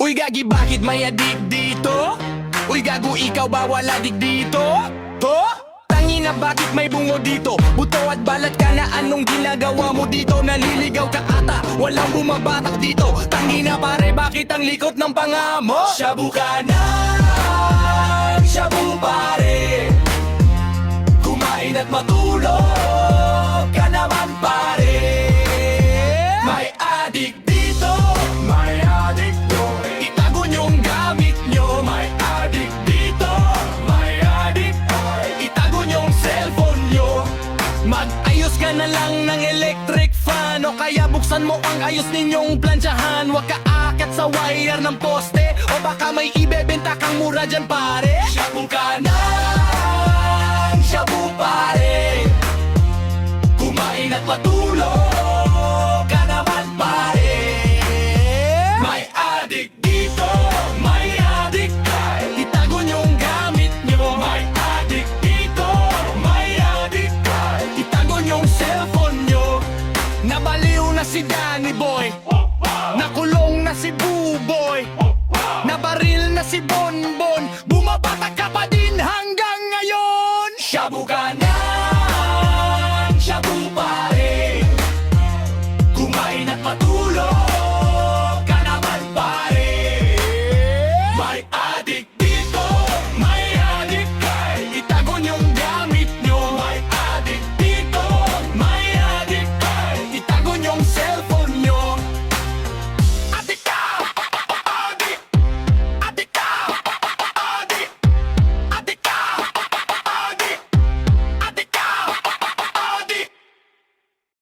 Uy gagi, bakit may adik dito? Uy gago, ikaw ba wala dik dito? To? Tangina, bakit may bungo dito? Buto at balat ka na, anong ginagawa mo dito? Naliligaw ka ata, walang bumabatak dito. Tangina pare, bakit ang likot ng panga mo? Shabu ka na, shabu pare. Kumain at matulog ka naman pare. May adik dito, may adik doon. Itago niyong gamit niyo, may adik dito, may adik doon. Itago niyong cellphone niyo. Mag-ayos ka na lang ng electric fan, o kaya buksan mo ang ayos ninyong plansyahan. Huwag ka aakyat sa wire ng poste, o baka may ibebenta kang mura dyan pare. Shabu ka na, shabu pare. Kumain at matulog